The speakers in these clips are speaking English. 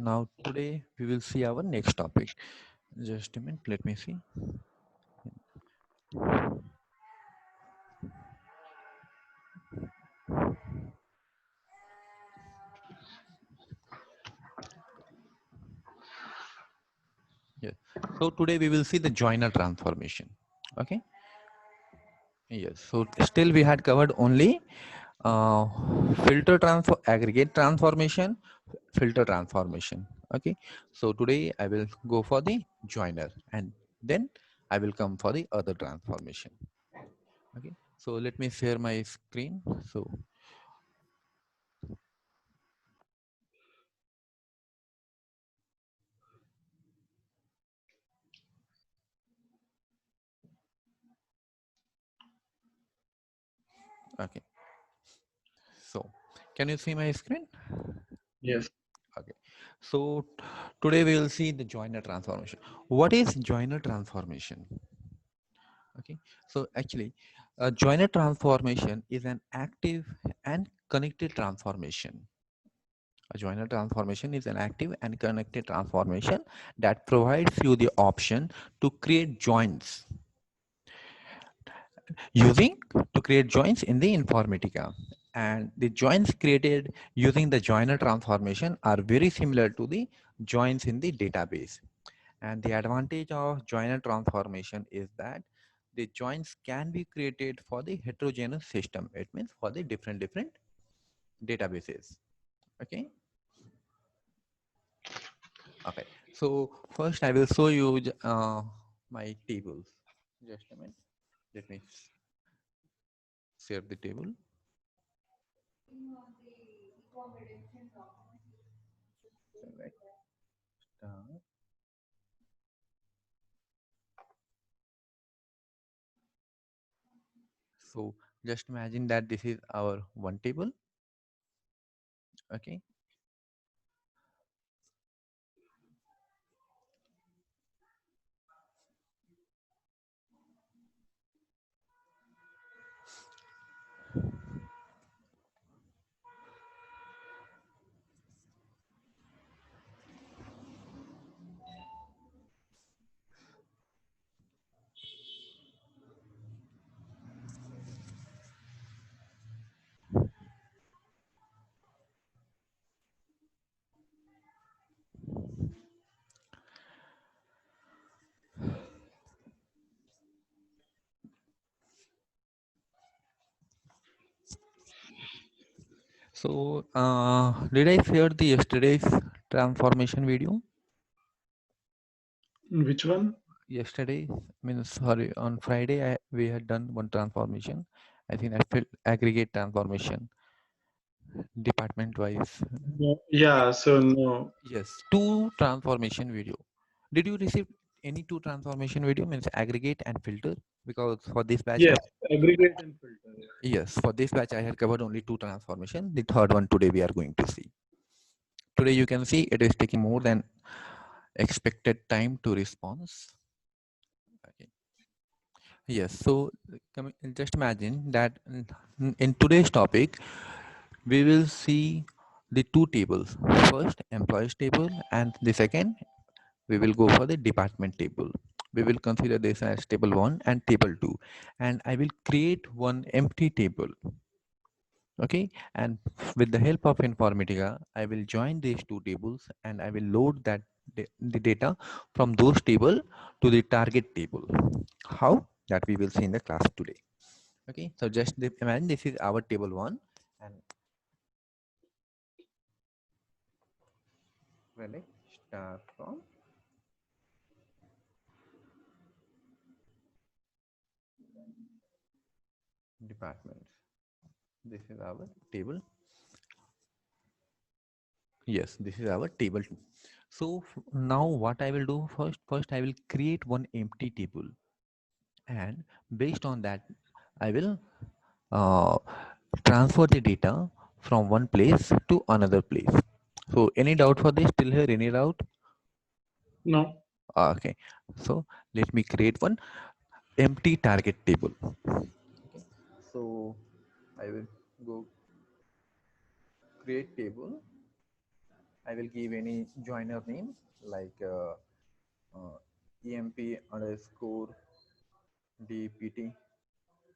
Now today we will see our next topic. Just a minute, let me see. Yes. So today we will see the joiner transformation. Okay. Yes. So still we had covered only uh, filter transfer, aggregate transformation, filter transformation. Okay. So today I will go for the joiner and then I will come for the other transformation. Okay. So let me share my screen. So okay. So can you see my screen? Yes. Okay. So today we will see the joiner transformation. What is joiner transformation? Okay. So actually, a joiner transformation is an active and connected transformation. A joiner transformation is an active and connected transformation that provides you the option to create joins using to create joins in the Informatica. And the joins created using the joiner transformation are very similar to the joins in the database. And the advantage of joiner transformation is that the joins can be created for the heterogeneous system. It means for the different databases. Okay. Okay. So first I will show you my tables. Just a minute. Let me share the table. Select star. So just imagine that this is our one table. Okay. So did I share the yesterday's transformation video? Which one? Yesterday means sorry on Friday we had done one transformation. I think I felt aggregate transformation department wise. No. Yeah. So no. Yes, two transformation video. Did you receive any two transformation video means aggregate and filter? Because for this batch Yes. Aggregate and filter. yes, for this batch I had covered only two transformation. The third one today we are going to see. Today you can see it is taking more than expected time to response. Okay. Yes, so just imagine that in today's topic we will see the two tables. First employees table and the second we will go for the department table. We will consider this as table 1 and table 2 and I will create one empty table. Okay, and with the help of Informatica I will join these two tables and I will load the data from those table to the target table. How? That we will see in the class today. Okay, so just imagine this is our table 1 and well, start from departments. This is our table. Yes, this is our table 2. So now what I will do first I will create one empty table and based on that I will uh, transfer the data from one place to another place. So any doubt for this till here? Any doubt? No. Okay. So let me create one empty target table. Okay. So I will go create table I will give any joiner name like EMP underscore DPT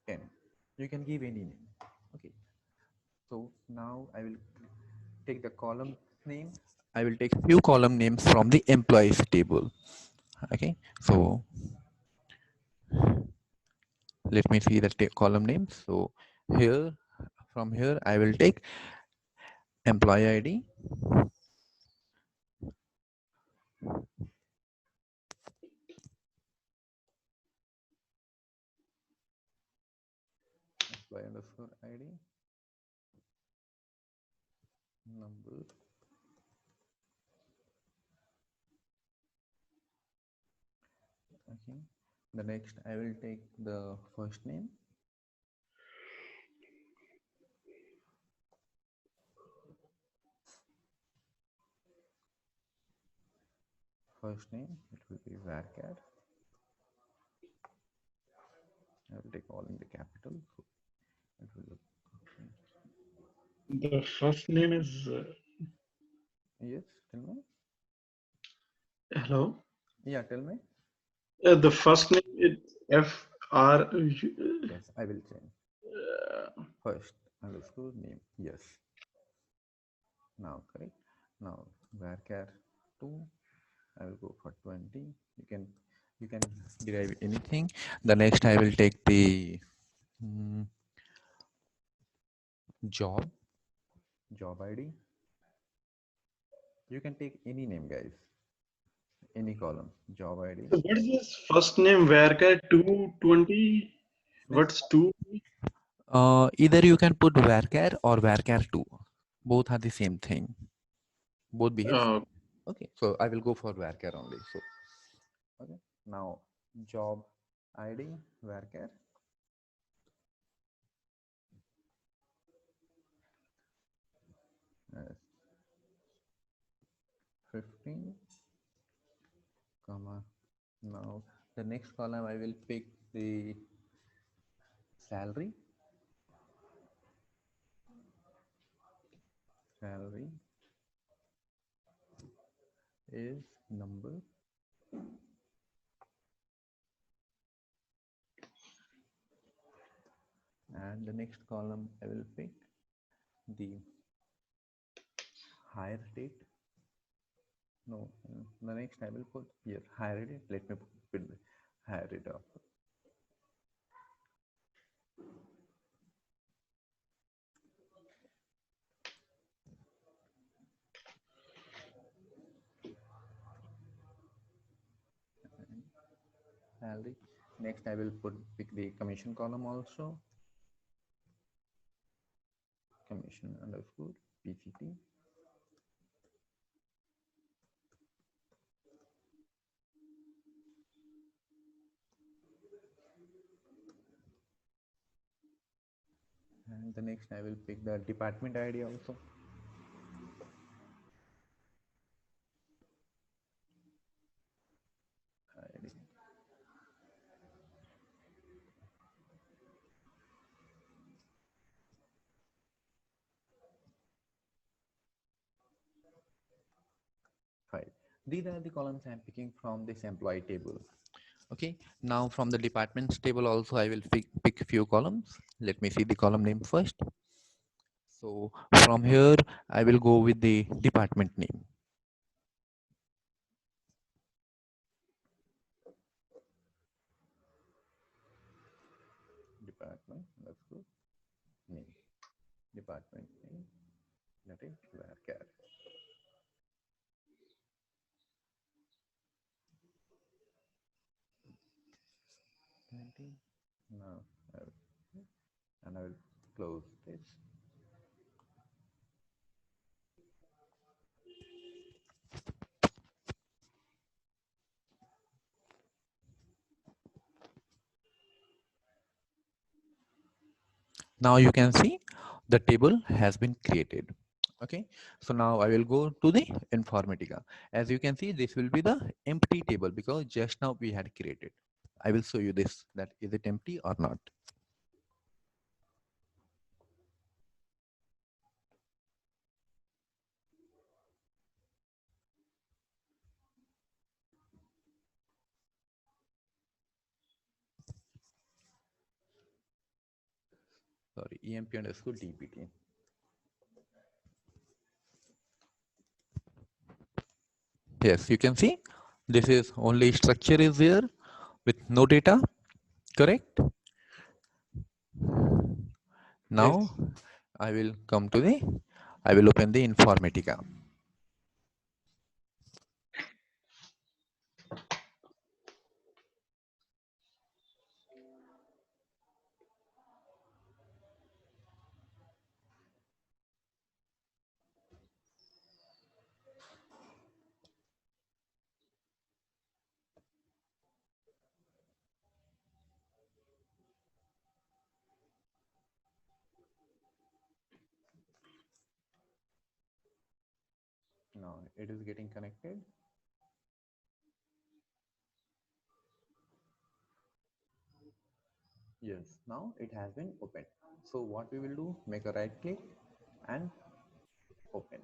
10. You can give any name. Okay. So now I will take the column name. I will take few column names from the employees table. Okay. So let me see the column names. So here, from here, I will take employee ID, employee underscore ID, number. Okay. The next, I will take the first name. First name, it will be varchar. I will take all in the capital. So it will look. The first name is Yes, tell me. hello. Yeah, tell me. The first name is FR. Yes, I will change. First underscore name. Yes. Now correct. Now varchar 2. I will go for 20. You can derive anything. The next I will take the job ID. You can take any name, guys. Any column, job ID. So what is his first name? Varchar 220. Means, What's 2? either you can put varchar or varchar 2. Both are the same thing. Both behave Uh, same. Okay, so I will go for varchar only. So okay, now job ID varchar. Yes. 15 comma. Now the next column I will pick the salary. Salary is number. And the next column I will pick the hire date. No, the next I will put here hire date. Let me put the hire date up. Salary. Next I will pick the commission column also. Commission underscore PCT. And the next I will pick the department ID also. ID. Five. These are the columns I'm picking from this employee table. Okay, now from the departments table also I will pick few columns. Let me see the column name first. So from here I will go with the department name. Department, let's go. Name. Department name. That is varchar. Now and I will close this. Now you can see the table has been created. Okay, so now I will go to the Informatica. As you can see, this will be the empty table because just now we had created. I will show you this, that is it empty or not. sorry, emp underscore dpt. Yes, you can see this is only structure is there with no data, correct? Now Yes. I will come to the, I will open the Informatica. Now it is getting connected. Yes, now it has been opened. So what we will do, make a right click and open.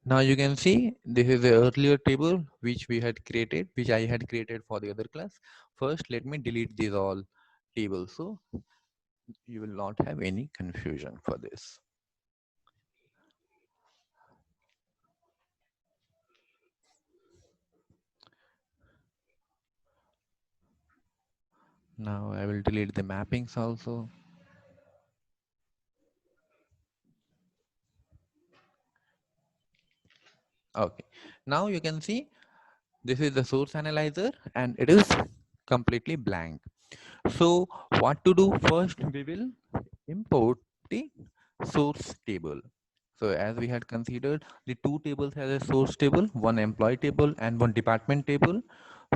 Now you can see this is the earlier table which we had created, which I had created for the other class. First, let me delete these all tables so you will not have any confusion for this. Now I will delete the mappings also. Okay, now you can see this is the source analyzer and it is completely blank. So what to do? First, we will import the source table. So as we had considered, the two tables has a source table, one employee table and one department table.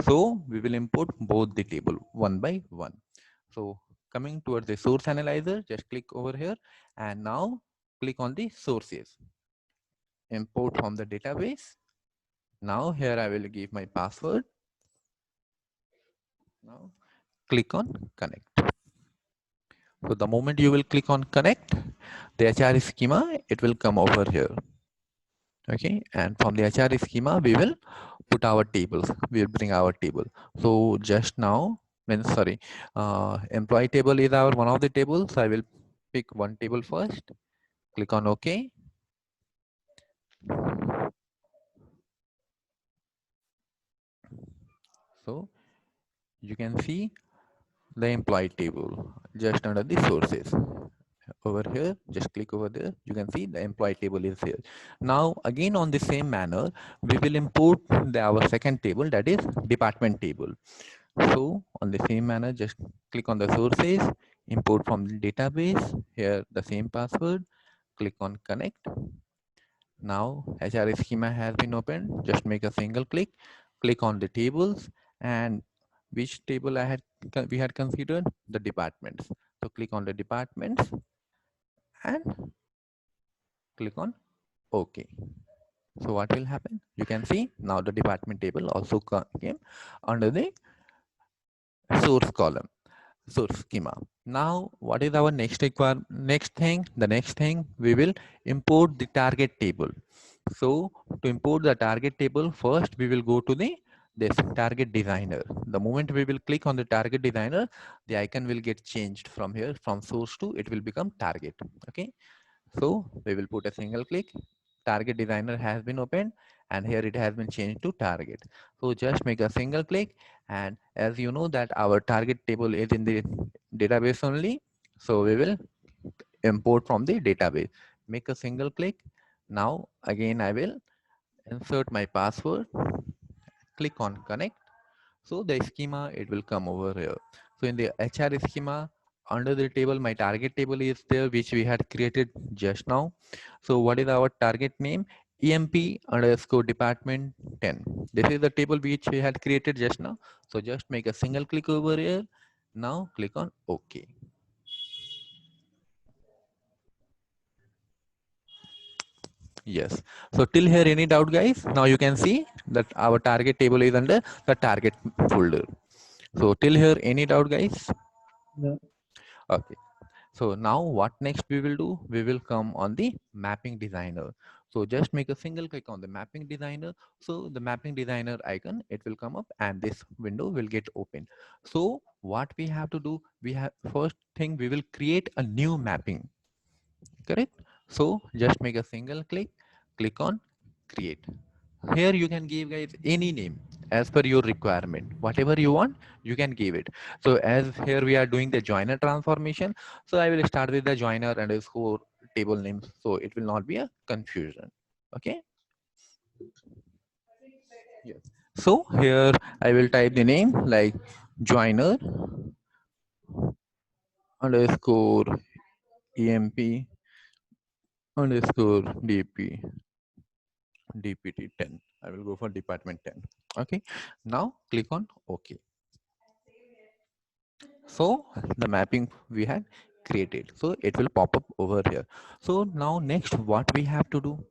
So we will import both the table one by one. So coming towards the source analyzer, just click over here and now click on the sources. Import from the database. Now here I will give my password. Now click on connect. So the moment you will click on connect, the HR schema, it will come over here. Okay, and from the HR schema, we will put our tables. We will bring our table. So just now, sorry, employee table is our one of the tables. So I will pick one table first. Click on OK. So you can see the employee table just under the sources. Over here, just click over there, you can see the employee table is here. Now again on the same manner, we will import our second table, that is department table. So on the same manner, just click on the sources, import from the database, here the same password, click on connect. Now HR schema has been opened, just make a single click on the tables, and which table we had considered? The departments. So click on the departments and click on OK. So what will happen? You can see now the department table also came under the source column, source schema. Now what is our next next thing? The next thing, we will import the target table. So to import the target table, first we will go to the this target designer. The moment we will click on the target designer, the icon will get changed from here, from source to it will become target. Okay, so we will put a single click. Target designer has been opened and here it has been changed to target. So just make a single click, and as you know that our target table is in the database only, so we will import from the database. Make a single click. Now again I will insert my password, click on connect. So the schema, it will come over here. So in the HR schema, under the table, my target table is there, which we had created just now. So what is our target name? EMP underscore department 10. This is the table which we had created just now. So just make a single click over here. Now click on OK. Yes. So till here, any doubt, guys? Now you can see that our target table is under the target folder. So till here, any doubt, guys? No. Okay. So now what next we will do? We will come on the mapping designer. So just make a single click on the mapping designer. So the mapping designer icon, it will come up and this window will get open. So what we have to do, we have first thing, we will create a new mapping, correct? So just make a single click on create. Here you can give guys any name as per your requirement, whatever you want you can give it. So as here we are doing the joiner transformation, so I will start with the joiner underscore table name, so it will not be a confusion. Okay, yes. So here I will type the name like joiner underscore emp underscore dpt 10. I will go for department 10. Okay, now click on OK. So the mapping we had created, so it will pop up over here. So now next what we have to do,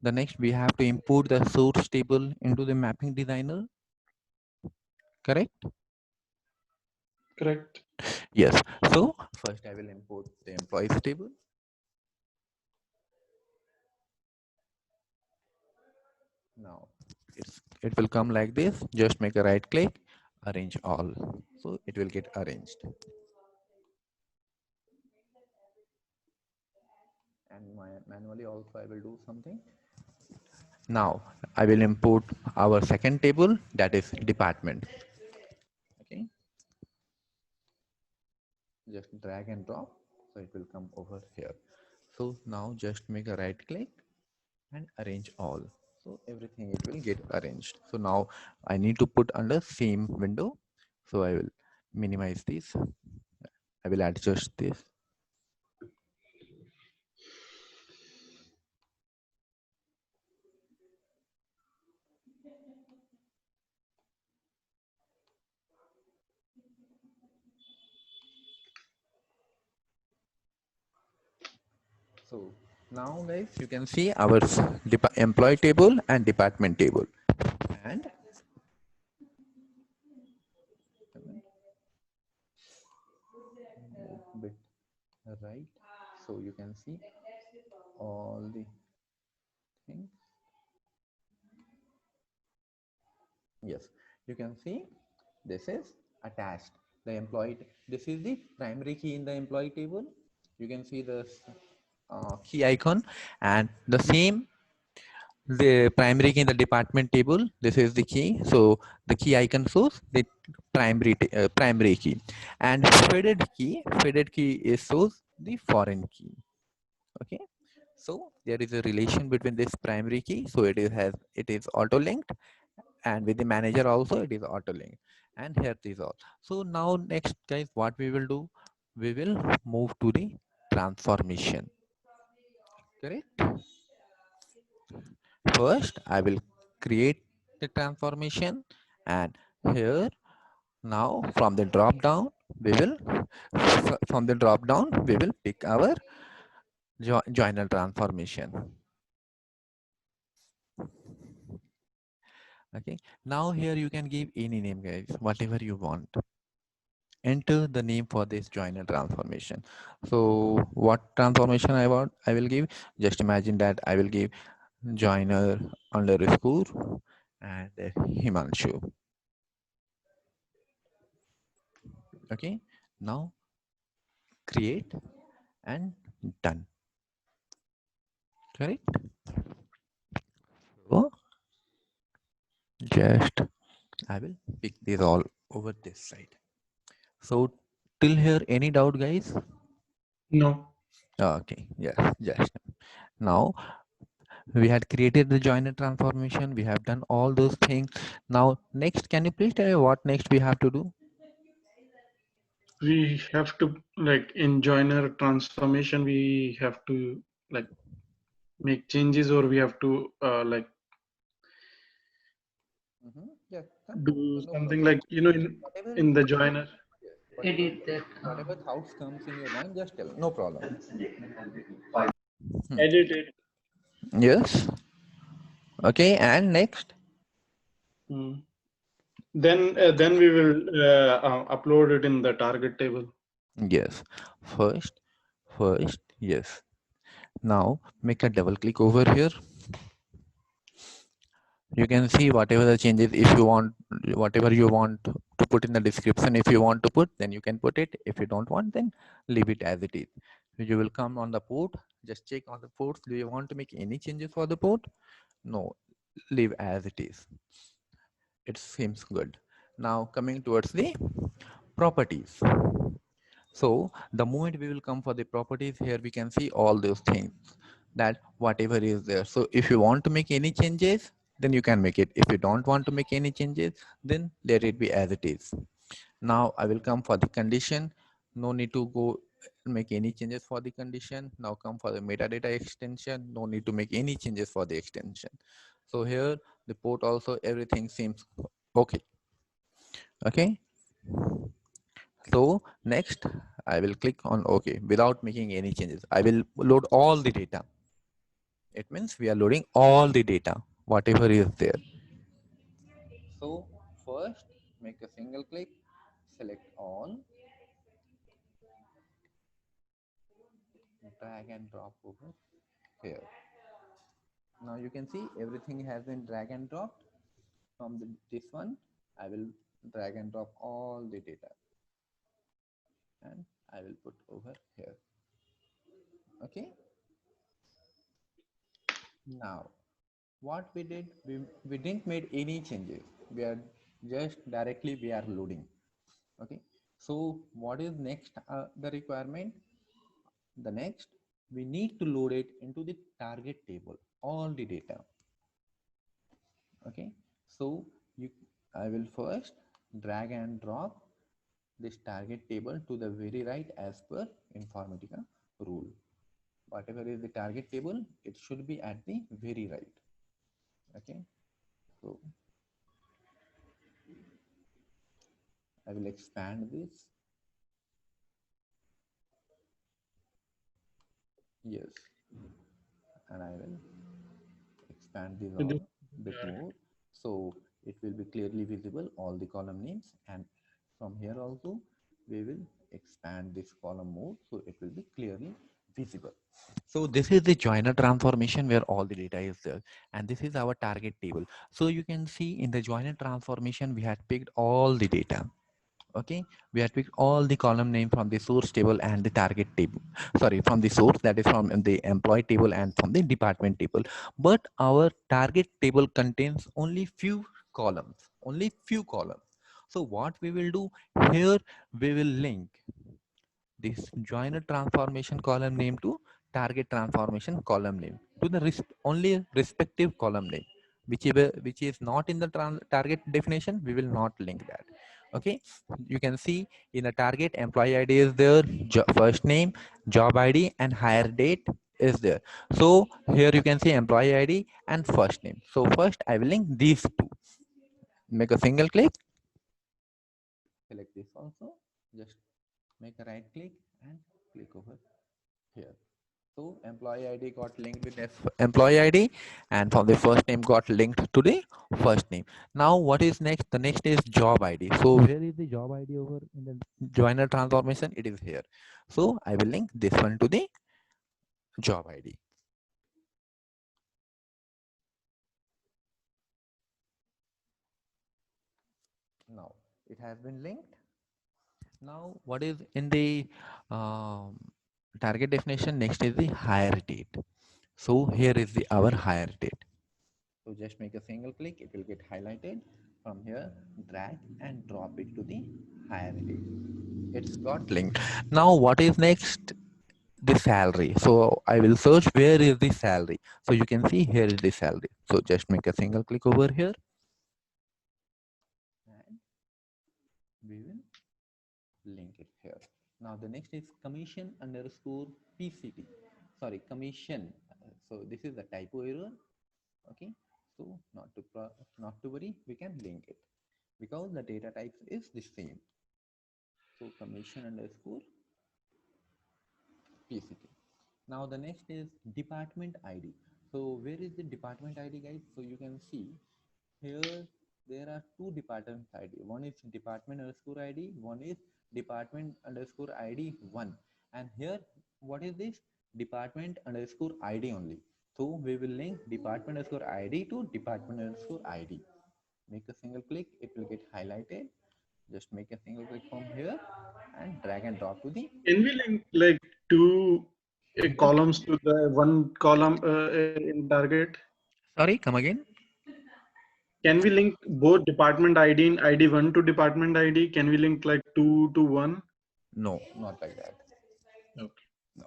the next we have to import the source table into the mapping designer, correct? Correct. Yes. So first I will import the employees table. Now it will come like this. Just make a right click, arrange all, so it will get arranged. And manually also I will do something. Now I will import our second table, that is department. Okay, just drag and drop, so it will come over here. So now just make a right click and arrange all, so everything it will get arranged. So now I need to put under same window, so I will minimize this, I will adjust this. So now guys you can see our employee table and department table, and bit right, so you can see all the things. Yes, you can see this is attached. The employee, this is the primary key in the employee table. You can see the key icon, and the same the primary key in the department table. This is the key. So the key icon shows the primary key, and faded key is shows the foreign key. Okay, so there is a relation between this primary key. So it is auto linked, and with the manager also it is auto linked, and here it is all. So now next guys what we will do, we will move to the transformation, correct? First I will create the transformation, and here now from the drop down we will pick our joiner transformation. Okay, now here you can give any name guys, whatever you want. Enter the name for this joiner transformation. So what transformation I want, I will give, just imagine that I will give joiner underscore and Himanshu. Okay, now create and done, correct? So just I will pick these all over this side. So till here any doubt guys? No. Okay, yes, just now we had created the joiner transformation, we have done all those things. Now next, can you please tell me what next we have to do? We have to, like, in joiner transformation, we have to like make changes, or we have to like Yeah, do no something problem. like, you know, Whatever, in the joiner. Edit that. whatever thoughts comes in your mind, just tell. No problem. Edit it. Yes. Okay, and next. Hmm. Then we will upload it in the target table. Yes. First, first. Yes. Now make a double click over here. You can see whatever the changes, if you want, whatever you want to put in the description, if you want to put, then you can put it. If you don't want, then leave it as it is. You will come on the port, just check on the ports. Do you want to make any changes for the port? No, leave as it is. It seems good. Now coming towards the properties. So the moment we will come for the properties, here we can see all those things, that whatever is there. So if you want to make any changes, then you can make it. If you don't want to make any changes, then let it be as it is. Now I will come for the condition. No need to go make any changes for the condition. Now come for the metadata extension. No need to make any changes for the extension. So here the port also, everything seems okay. Okay. So next I will click on OK without making any changes. I will load all the data. It means we are loading all the data, whatever is there. So first make a single click, select all, drag and drop over here. Now you can see everything has been drag and dropped from this one. I will drag and drop all the data and I will put over here. Okay. Now what we did, we didn't made any changes. We are just directly we are loading. Okay. So what is next, the requirement? The next, we need to load it into the target table, all the data. Okay. So I will first drag and drop this target table to the very right as per Informatica rule. Whatever is the target table, it should be at the very right. Okay. So I will expand this. Yes. And I will expand this all bit more. So it will be clearly visible, all the column names. And from here also, we will expand this column more. So it will be clearly visible. So this is the joiner transformation where all the data is there. And this is our target table. So you can see in the joiner transformation, we had picked all the data. Okay, we have picked all the column name from the source table and the target table, sorry, from the source, that is from the employee table and from the department table. But our target table contains only few columns. So what we will do here, we will link this joiner transformation column name to target transformation column name to the only respective column name, which is not in the target definition. We will not link that. Okay, you can see in the target, employee ID is there, first name, job ID and hire date is there. So here you can see employee ID and first name. So first I will link these two. Make a single click, select this also, just make a right click and click over here. So employee ID got linked with employee ID, and from the first name got linked to the first name. Now what is next? The next is job ID. So where is the job ID over in the joiner transformation? It is here. So I will link this one to the job ID. Now it has been linked. Now what is in the target definition? Next is the hire date. So here is the our hire date. So just make a single click, it will get highlighted. From here, drag and drop it to the hire date. It's got linked. Now what is next? The salary. So I will search where is the salary. So you can see here is the salary. So just make a single click over here and we will link it here. Now the next is commission underscore PCT. Sorry, commission. So this is a typo error. Okay, so not to worry, we can link it because the data types is the same. So commission underscore PCT. Now the next is department ID. So where is the department ID, guys? So you can see here there are two department ID. One is department underscore ID, one is department underscore ID 1. And here what is this? Department underscore ID only. So we will link department underscore ID to department underscore ID. Make a single click, it will get highlighted. Just make a single click from here and drag and drop to the. Can we link like two columns to the one column in target? Sorry, come again. Can we link both department ID and ID1 to department ID? Can we link like 2 to 1? No, not like that. Okay. No.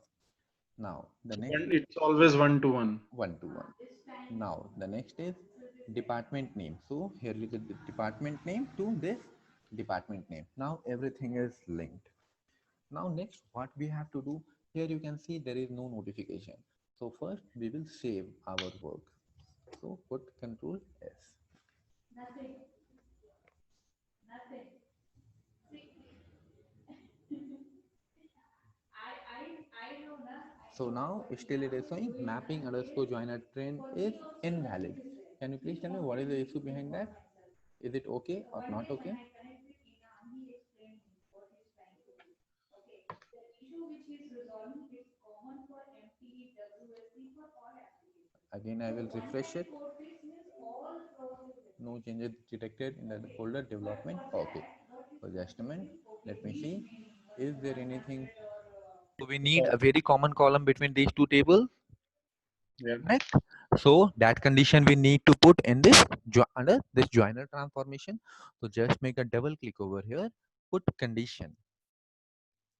Now the So next it's always 1 to 1. one to one. Now the next is department name. So here you get the department name to this department name. Now everything is linked. Now next what we have to do, here you can see there is no notification. So first we will save our work. So put Control S. So now still it is showing mapping underscore joiner train is invalid. Can you please tell me what is the issue behind that? Is it okay or not okay? Again, I will refresh it. No changes detected in the folder development. Okay. So just a minute. Let me see. Is there anything? So we need a very common column between these two tables, Yeah. correct? So that condition we need to put in this under this joiner transformation. So just make a double click over here. Put condition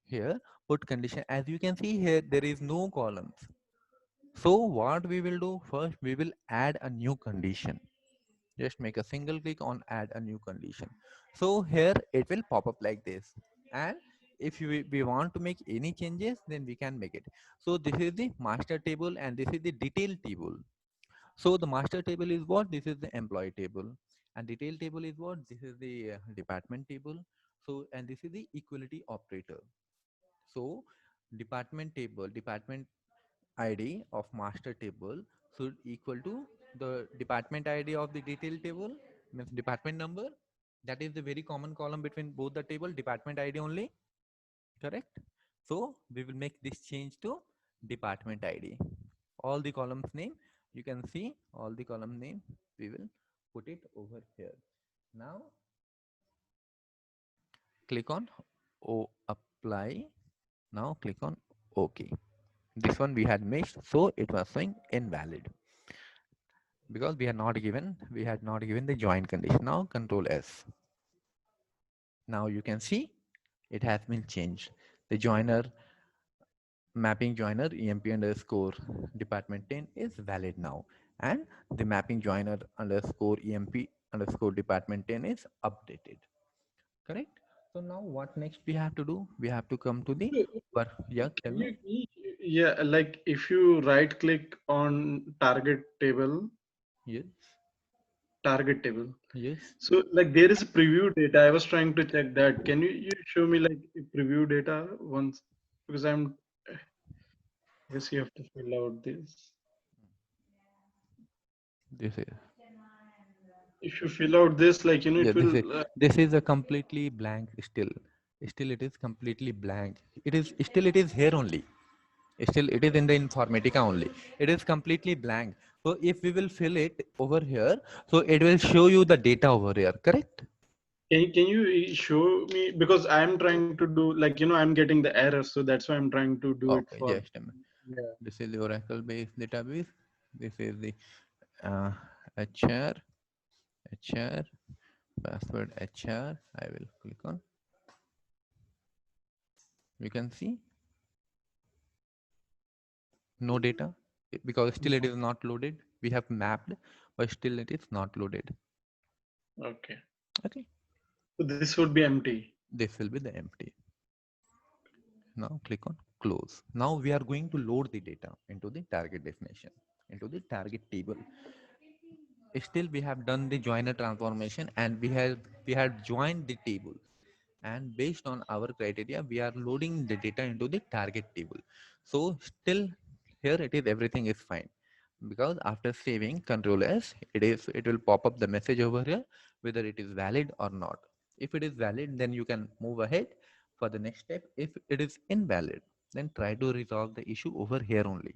here. Put condition. As you can see here, there is no columns. So what we will do first, we will add a new condition. Just make a single click on add a new condition. So here it will pop up like this. And if we want to make any changes, then we can make it. So this is the master table and this is the detail table. So the master table is what? This is the employee table. And detail table is what? This is the department table. So, and this is the equality operator. So department table, department ID of master table should equal to the department ID of the detail table, means department number. That is the very common column between both the table, department ID only, correct? So we will make this change to department ID. All the columns name, you can see all the column name, we will put it over here. Now click on O apply. Now click on OK. This one we had mixed, so it was saying invalid because we had not given the join condition. Now Control S. Now you can see it has been changed. The joiner mapping joiner emp underscore department 10 is valid now, and the mapping joiner underscore emp underscore department 10 is updated, correct? So now what next we have to do? We have to come to the yeah, tell me. Yeah, like if you right click on Yes, target table. yes. So like there is a preview data. I was trying to check that. Can you show me like preview data once? Because I guess you have to fill out this. This is, If you fill out this, like yeah, it will. this is a completely blank still it is completely blank. It is still it is here only. Still it is in the informatica only. It is completely blank. So if we will fill it over here, so it will show you the data over here, correct? Can you show me, because I'm trying to do like I'm getting the error, so that's why I'm trying to do it Okay, for. just a minute. Yeah. This is the Oracle based database. This is the uh, HR, HR, password HR. I will click on. You can see no data because still it is not loaded. We have mapped, but still it is not loaded. Okay. Okay, So this would be empty. this will be the empty. Now click on close. Now we are going to load the data into the target definition, into the target table. Still we have done the joiner transformation and we have joined the table, and based on our criteria we are loading the data into the target table. So still here it is everything is fine, because after saving Control S, it will pop up the message over here whether it is valid or not. If it is valid, then you can move ahead for the next step. If it is invalid, then try to resolve the issue over here only.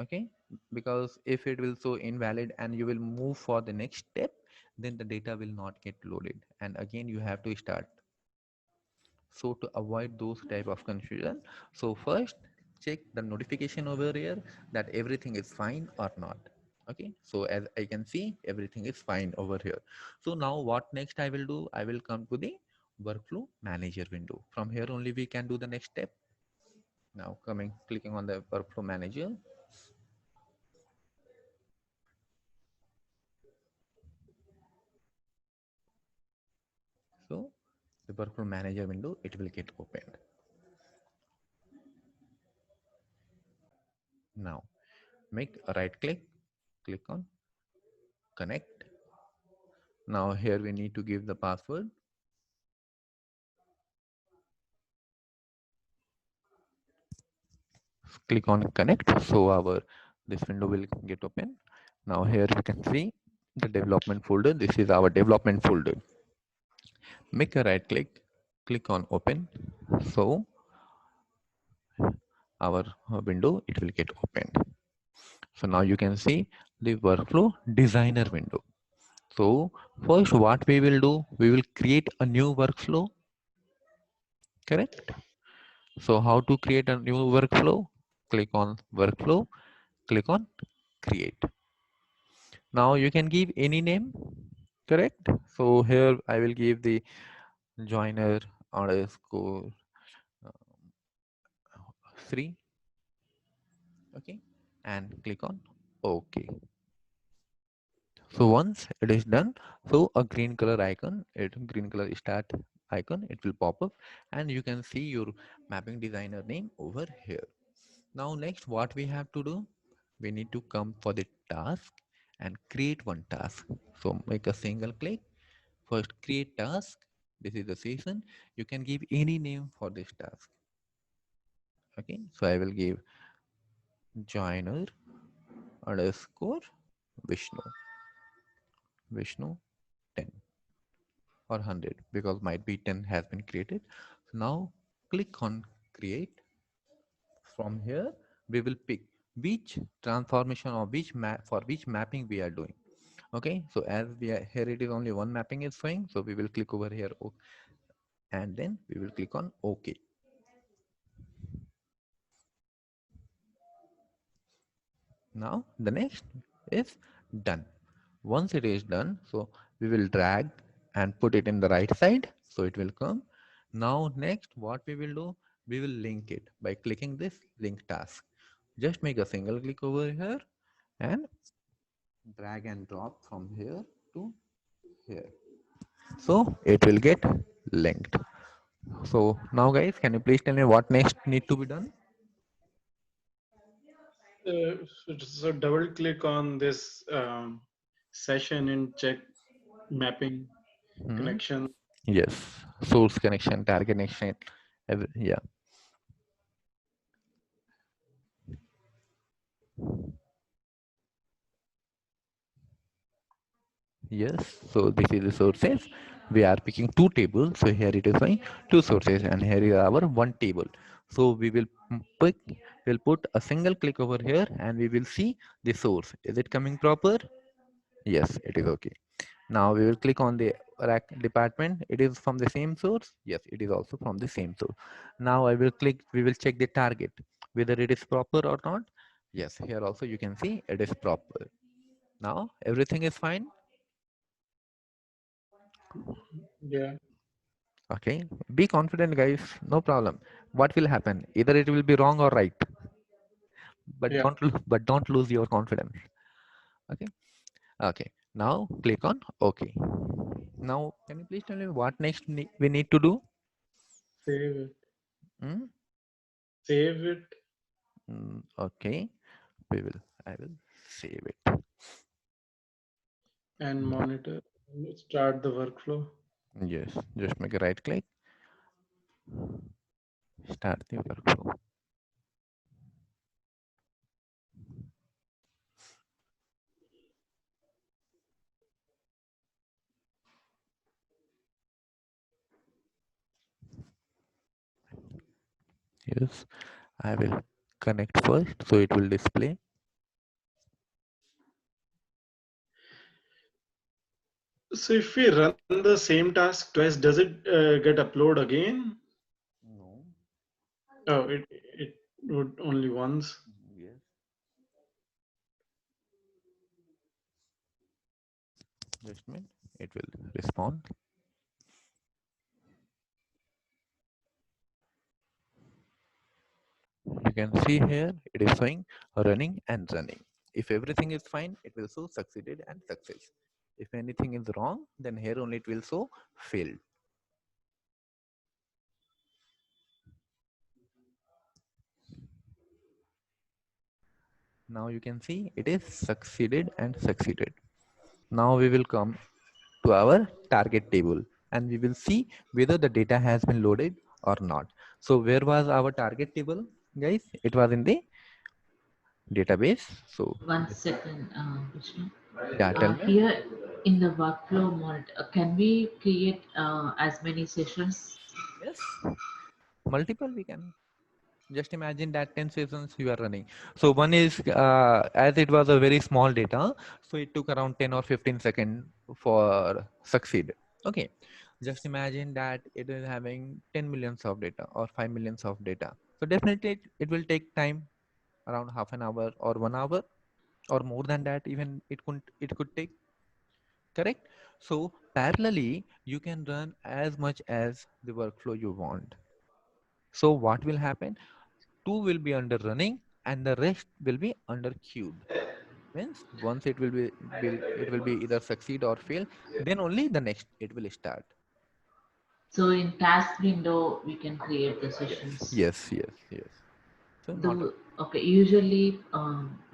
Okay, because if it will show invalid and you will move for the next step, then the data will not get loaded and again you have to start. So to avoid those type of confusion, so first check the notification over here that everything is fine or not. Okay, so as I can see, everything is fine over here. So now what next I will do, I will come to the workflow manager window. From here only we can do the next step. Now clicking on the workflow manager. So the workflow manager window, it will get opened. Now make a right click on connect. Now here we need to give the password. Click on connect, so our this window will get open. Now here we can see the development folder. This is our development folder. Make a right click on open, so our window, it will get opened. So now you can see the workflow designer window. So first what we will do, we will create a new workflow. Correct. So how to create a new workflow? Click on workflow, click on create. Now you can give any name. Correct. So here I will give the joiner underscore 3. Okay, and click on OK. So once it is done, so a green color icon, green color start icon, it will pop up and you can see your mapping designer name over here. Now next what we have to do, we need to come for the task and create one task. So make a single click, first create task. This is the session. You can give any name for this task. Okay, so I will give joiner underscore Vishnu 10 or 100 because might be 10 has been created. So now click on create. From here we will pick which transformation or which map for which mapping we are doing. Okay, so as we are here, it is only one mapping is showing, so we will click over here and then we will click on OK. Now the next is done. Once it is done, so we will drag and put it in the right side, so it will come. Now next what we will do, we will link it by clicking this link task. Just make a single click over here and drag and drop from here to here, so it will get linked. So now guys, can you please tell me what next need to be done? So double click on this session and check mapping connection. Yes, source connection, target connection, yeah. Yes, so this is the sources. We are picking two tables. So here it is showing two sources, and here is our one table. So we will pick, we'll put a single click over here, and we will see the source. Is it coming proper? Yes, it is okay. Now we will click on the rack department. It is from the same source. Yes, it is also from the same source. Now I will click. We will check the target whether it is proper or not. Yes, here also you can see it is proper. Now everything is fine. Yeah. Okay, be confident guys, no problem. What will happen, either it will be wrong or right, but Yeah. don't lose your confidence. Okay. Okay, now click on OK. Now can you please tell me what next we need to do? Save it. Hmm? Save it. Okay, I will save it. And monitor. Start the workflow. Yes, just make a right click, start the workflow. Yes, I will connect first, so it will display. So if we run the same task twice, does it get upload again? No. Oh, it would only once. Yes. Just a minute. It will respond. You can see here it is showing running and running. If everything is fine, it will show succeeded and success. If anything is wrong, then here only it will show failed. Now you can see it is succeeded and succeeded. Now we will come to our target table and we will see whether the data has been loaded or not. So where was our target table, guys? It was in the database. So 1 second, Vishnu. yeah, tell me. Here in the workflow monitor, can we create as many sessions? Yes, multiple we can. Just imagine that 10 sessions you are running. So one is, as it was a very small data, so it took around 10 or 15 seconds for succeed. Okay. Just imagine that it is having 10 millions of data or 5 millions of data. So definitely it will take time around half an hour or 1 hour or more than that. Even it could take, correct? So parallelly, you can run as much as the workflow you want. So what will happen? Two will be under running and the rest will be under queued. Means once it will be either succeed or fail, then only the next it will start. So in task window, we can create the Yes, sessions. yes, yes, yes. So not a, Okay, usually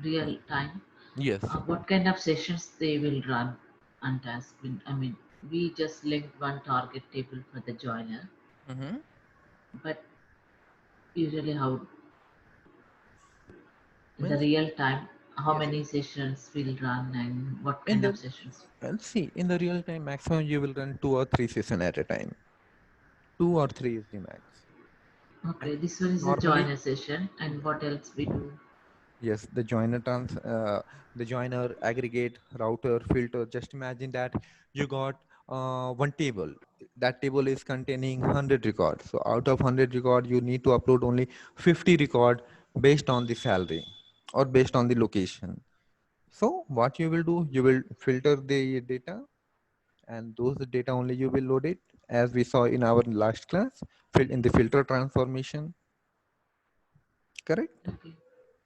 real time. yes. What kind of sessions they will run on task? I mean, we just linked one target table for the joiner, Mm-hmm. but usually how in the Means real time, how yes. many sessions will run and what In kind of the sessions? let's see, in the real time maximum you will run 2 or 3 sessions at a time. 2 or 3 is the max. And Okay, this one is a normally, joiner session, and what else we do? yes, the joiner, aggregate, router, filter. Just imagine that you got one table. That table is containing 100 records. So out of 100 record, you need to upload only 50 record based on the salary or based on the location. So what you will do, you will filter the data and those data only you will load it as we saw in our last class, in the filter transformation, correct? Okay.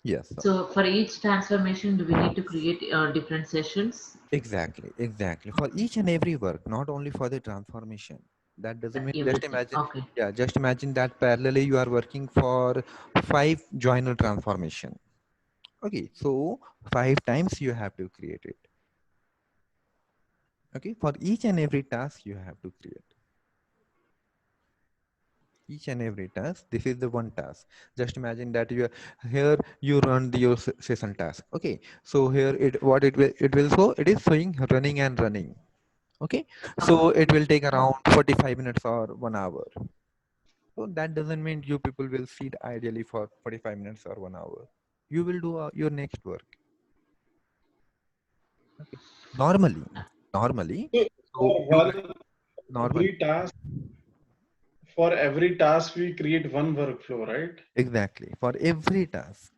Yes. So for each transformation, do we need to create different sessions? Exactly, exactly. For Okay, each and every work, not only for the transformation. That doesn't mean just everything. imagine, Okay. yeah, just imagine that parallelly you are working for 5 joiner transformation. Okay, so 5 times you have to create it. Okay, for each and every task you have to create. Each and every task, this is the one task. Just imagine that you are here, you run your session task. Okay, so here it will show, it is showing running and running. Okay, so Okay. it will take around 45 minutes or 1 hour. So that doesn't mean you people will sit ideally for 45 minutes or 1 hour. You will do your next work. Okay, normally, normally, So so for you guys, one normally, every task, for every task we create one workflow, right? exactly, for every task,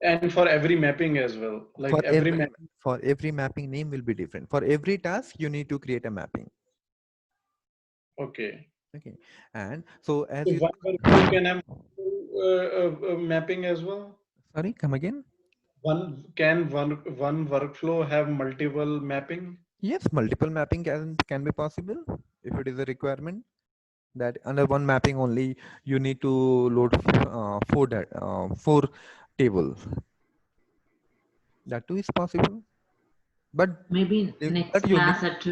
And for every mapping as well. Like for every every map. for every mapping name will be different. For every task you need to create a mapping. Okay. Okay, and so as So you, one workflow can have mapping as well. sorry, come again. One workflow have multiple mapping? Yes, multiple mapping can be possible if it is a requirement. That under one mapping only you need to load four tables. That too is possible, but Maybe next but you need class at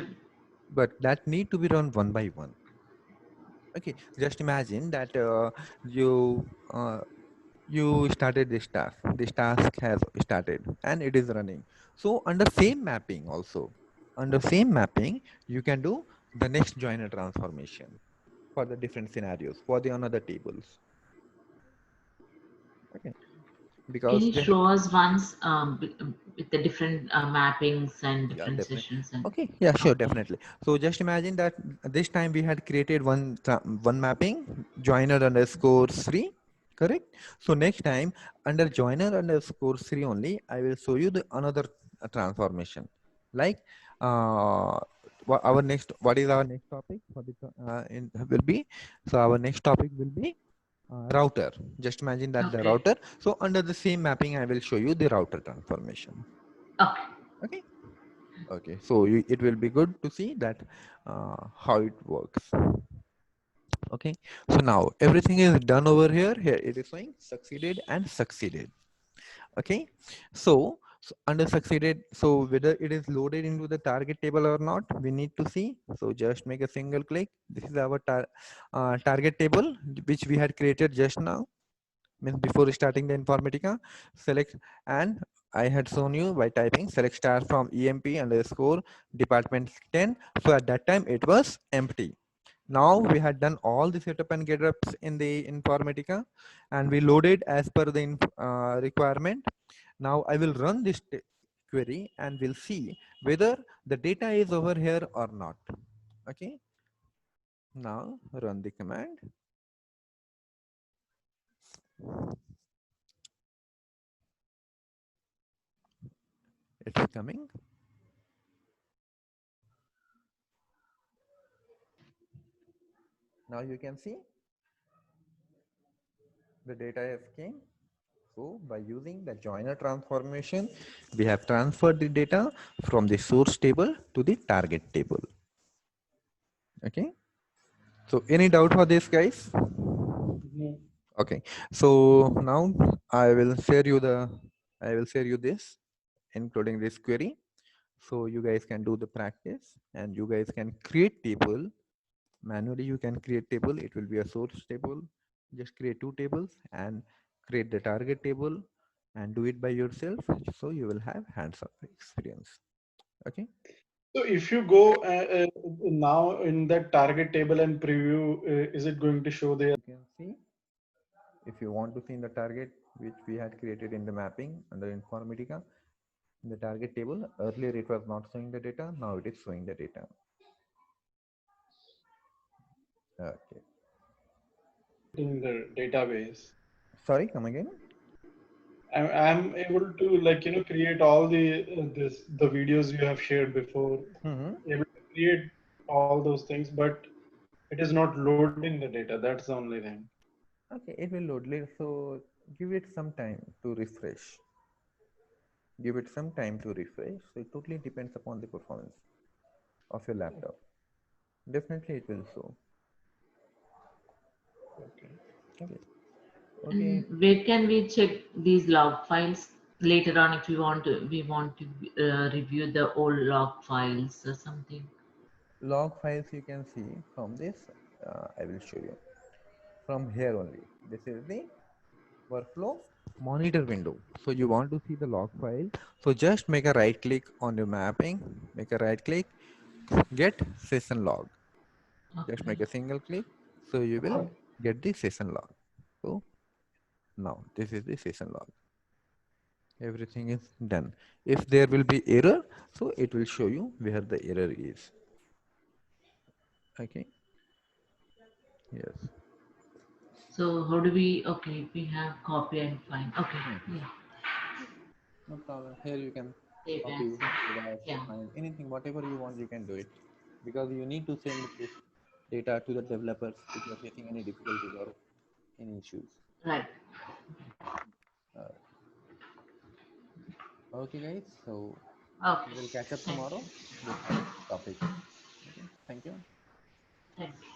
but that need to be run one by one. Okay, just imagine that you started this task. This task has started and it is running. So under same mapping also, under same mapping, you can do the next joiner transformation for the different scenarios for the another tables. Okay, Can because you they, show us once with the different mappings and yeah, different definitely. sessions and Okay, yeah, sure, okay. definitely. So just imagine that this time we had created one mapping, joiner underscore 3, correct? So next time under joiner underscore 3 only, I will show you the another transformation. Like our next, what is our next topic for the in will be? So our next topic will be router. Just imagine that the Okay. router. So under the same mapping, I will show you the router transformation. Okay. Okay. Okay, so it will be good to see that how it works. Okay, so now everything is done over here. Here it is showing succeeded and succeeded. Okay, so under succeeded, so whether it is loaded into the target table or not, we need to see. So just make a single click. This is our target table which we had created just now. Means before starting the Informatica, select, and I had shown you by typing select star from EMP underscore department 10. So at that time it was empty. Now we had done all the setup and getups in the Informatica and we loaded as per the requirement. Now I will run this query and we'll see whether the data is over here or not. Okay. Now run the command. It's coming. Now you can see the data has came. So by using the joiner transformation, we have transferred the data from the source table to the target table. Okay. So any doubt for this, guys? No. Okay. So now I will share you this, including this query. So you guys can do the practice and you guys can create table manually. You can create table. It will be a source table. Just create two tables and create the target table and do it by yourself. So you will have hands-on experience. Okay. So if you go now in that target table and preview, is it going to show there? You can see if you want to see in the target which we had created in the mapping under Informatica, in the target table, earlier it was not showing the data. Now it is showing the data. Okay. In the database? Sorry, come again. I'm able to create all the videos you have shared before, able to create all those things, but it is not loading the data. That's the only thing. Okay, it will load later. So give it some time to refresh. Give it some time to refresh. So it totally depends upon the performance of your laptop. Definitely it will show. Okay. Okay. Okay. And where can we check these log files later on if we want to review the old log files or something? Log files you can see from this. I will show you from here only. This is the workflow monitor window. So you want to see the log file. So just make a right click on your mapping, make a right click, get session log. Just Okay. make a single click. So you will get the session log. So now this is the session log. Everything is done. If there will be error, so it will show you where the error is. Okay. Yes. So how do we, okay, we have copy and find. Okay, yeah, No problem. Here you can save copy, as. save as, Yeah, find anything, whatever you want, you can do it. Because you need to send this data to the developers if you're facing any difficulties or any issues. right. Uh, okay, guys. So Okay, we will catch up thank tomorrow you. with other topics. Okay. Thank you. Thank you.